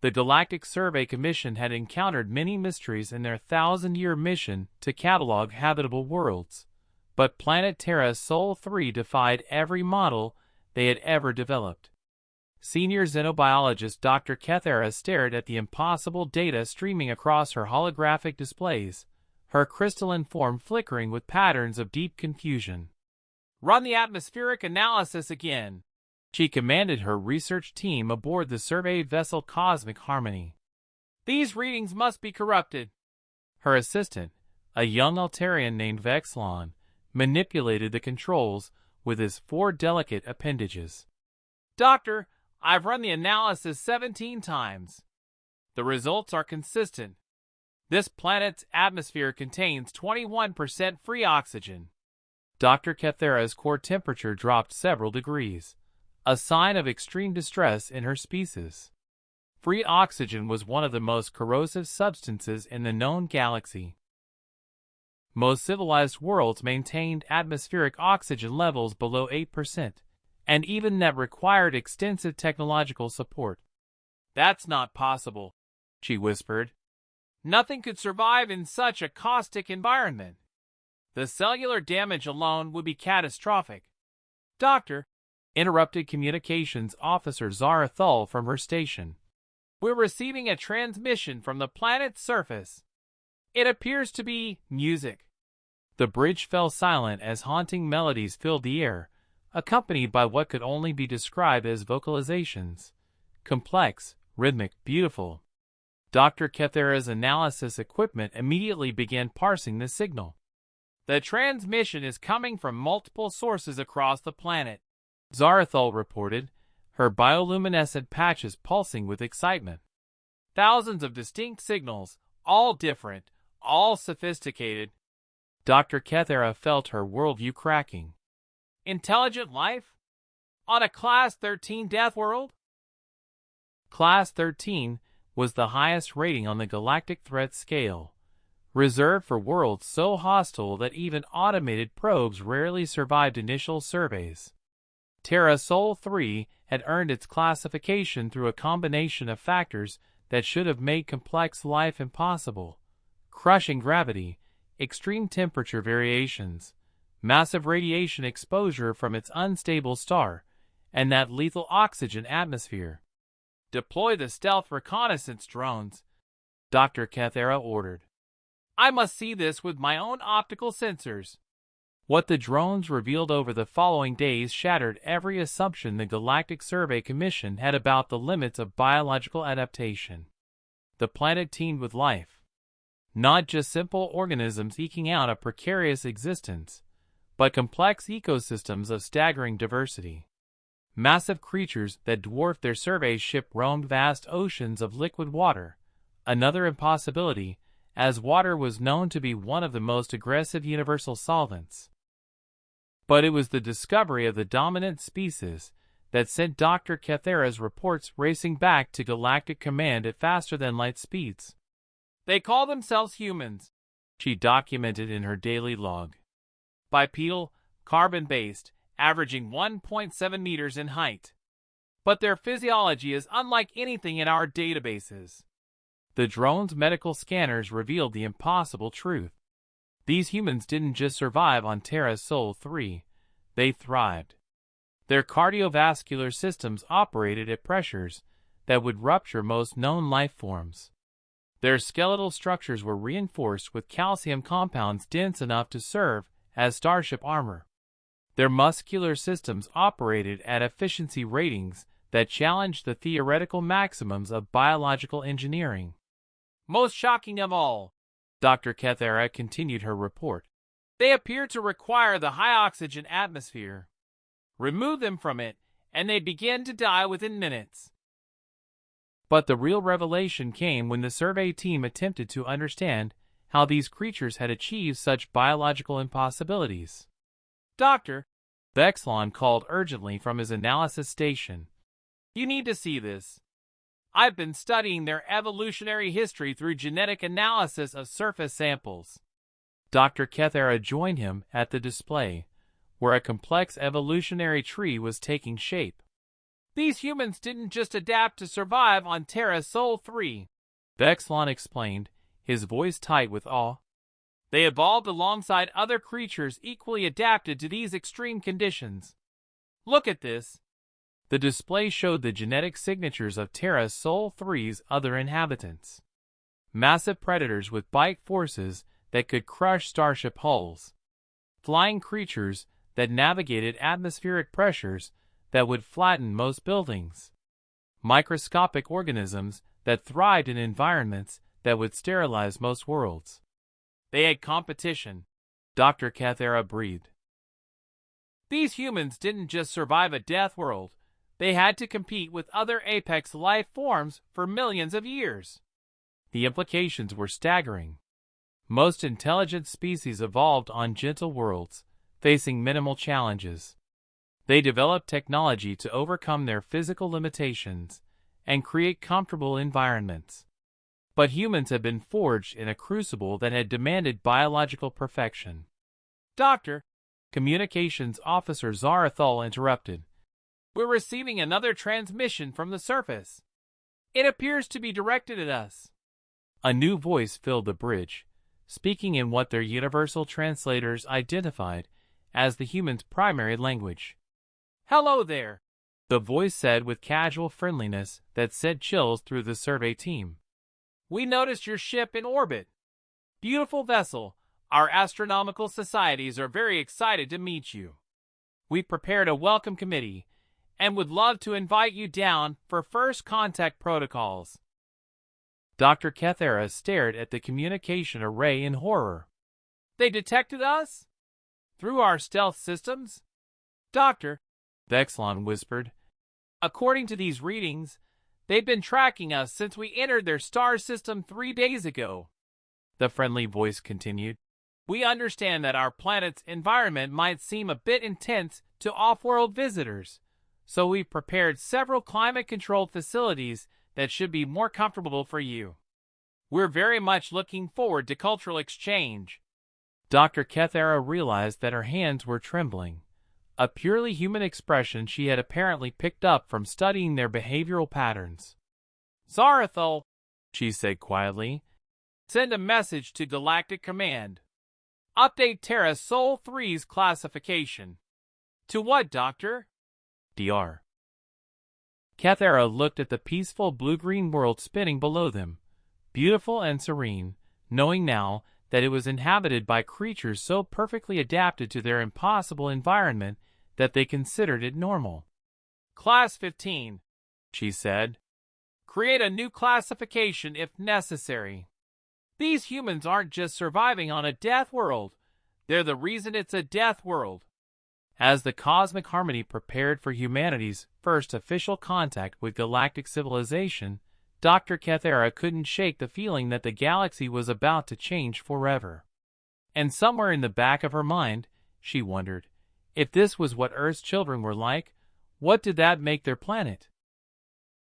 The Galactic Survey Commission had encountered many mysteries in their 1,000-year mission to catalog habitable worlds, but planet Terra Sol 3 defied every model they had ever developed. Senior xenobiologist Dr. Kethera stared at the impossible data streaming across her holographic displays, her crystalline form flickering with patterns of deep confusion. "Run the atmospheric analysis again," she commanded her research team aboard the surveyed vessel Cosmic Harmony. "These readings must be corrupted." Her assistant, a young Altarian named Vexlon, manipulated the controls with his 4 delicate appendages. "Doctor, I've run the analysis 17 times. The results are consistent. This planet's atmosphere contains 21% free oxygen." Dr. Kethera's core temperature dropped several degrees, a sign of extreme distress in her species. Free oxygen was one of the most corrosive substances in the known galaxy. Most civilized worlds maintained atmospheric oxygen levels below 8%, and even that required extensive technological support. "That's not possible," she whispered. "Nothing could survive in such a caustic environment. The cellular damage alone would be catastrophic." "Doctor," interrupted communications officer Zara Thal from her station, "we're receiving a transmission from the planet's surface. It appears to be music." The bridge fell silent as haunting melodies filled the air, accompanied by what could only be described as vocalizations. Complex, rhythmic, beautiful. Dr. Kethera's analysis equipment immediately began parsing the signal. "The transmission is coming from multiple sources across the planet," Zarathul reported, her bioluminescent patches pulsing with excitement. "Thousands of distinct signals, all different, all sophisticated." Dr. Kethera felt her worldview cracking. "Intelligent life? On a Class 13 death world?" Class 13 was the highest rating on the galactic threat scale, reserved for worlds so hostile that even automated probes rarely survived initial surveys. Terra Sol 3 had earned its classification through a combination of factors that should have made complex life impossible: crushing gravity, extreme temperature variations, massive radiation exposure from its unstable star, and that lethal oxygen atmosphere. "Deploy the stealth reconnaissance drones," Dr. Kethera ordered. "I must see this with my own optical sensors." What the drones revealed over the following days shattered every assumption the Galactic Survey Commission had about the limits of biological adaptation. The planet teemed with life. Not just simple organisms eking out a precarious existence, but complex ecosystems of staggering diversity. Massive creatures that dwarfed their survey ship roamed vast oceans of liquid water, another impossibility, as water was known to be one of the most aggressive universal solvents. But it was the discovery of the dominant species that sent Dr. Kethera's reports racing back to Galactic Command at faster-than-light speeds. "They call themselves humans," she documented in her daily log. "Bipedal, carbon-based, averaging 1.7 meters in height. But their physiology is unlike anything in our databases." The drone's medical scanners revealed the impossible truth. These humans didn't just survive on Terra Sol 3, they thrived. Their cardiovascular systems operated at pressures that would rupture most known life forms. Their skeletal structures were reinforced with calcium compounds dense enough to serve as starship armor. Their muscular systems operated at efficiency ratings that challenged the theoretical maximums of biological engineering. "Most shocking of all," Dr. Kethera continued her report, "they appear to require the high oxygen atmosphere. Remove them from it, and they begin to die within minutes." But the real revelation came when the survey team attempted to understand how these creatures had achieved such biological impossibilities. "Doctor," Vexlon called urgently from his analysis station, "you need to see this. I've been studying their evolutionary history through genetic analysis of surface samples." Dr. Kethera joined him at the display, where a complex evolutionary tree was taking shape. These humans didn't just adapt to survive on Terra Sol 3. Vexlon explained, his voice tight with awe. They evolved alongside other creatures equally adapted to these extreme conditions. Look at this. The display showed the genetic signatures of Terra Sol 3's other inhabitants. Massive predators with bite forces that could crush starship hulls. Flying creatures that navigated atmospheric pressures that would flatten most buildings. Microscopic organisms that thrived in environments that would sterilize most worlds. They had competition, Dr. Cathera breathed. These humans didn't just survive a death world, they had to compete with other apex life forms for millions of years. The implications were staggering. Most intelligent species evolved on gentle worlds, facing minimal challenges. They developed technology to overcome their physical limitations and create comfortable environments. But humans had been forged in a crucible that had demanded biological perfection. Doctor, Communications Officer Zarathul interrupted. We're receiving another transmission from the surface. It appears to be directed at us. A new voice filled the bridge, speaking in what their universal translators identified as the human's primary language. Hello there, the voice said with casual friendliness that sent chills through the survey team. We noticed your ship in orbit. Beautiful vessel, our astronomical societies are very excited to meet you. We prepared a welcome committee and would love to invite you down for first contact protocols. Dr. Cathera stared at the communication array in horror. They detected us? Through our stealth systems? Doctor, Vexlon whispered. According to these readings, they've been tracking us since we entered their star system 3 days ago. The friendly voice continued. We understand that our planet's environment might seem a bit intense to off-world visitors, so we've prepared several climate-controlled facilities that should be more comfortable for you. We're very much looking forward to cultural exchange. Dr. Cathera realized that her hands were trembling, a purely human expression she had apparently picked up from studying their behavioral patterns. Zarathul, she said quietly, send a message to Galactic Command. Update Terra Sol 3's classification. To what, Doctor? Dr. Cathera looked at the peaceful blue-green world spinning below them, beautiful and serene, knowing now that it was inhabited by creatures so perfectly adapted to their impossible environment that they considered it normal. Class 15, she said. Create a new classification if necessary. These humans aren't just surviving on a death world, they're the reason it's a death world. As the cosmic harmony prepared for humanity's first official contact with galactic civilization, Dr. Cathera couldn't shake the feeling that the galaxy was about to change forever. And somewhere in the back of her mind, she wondered, if this was what Earth's children were like, what did that make their planet?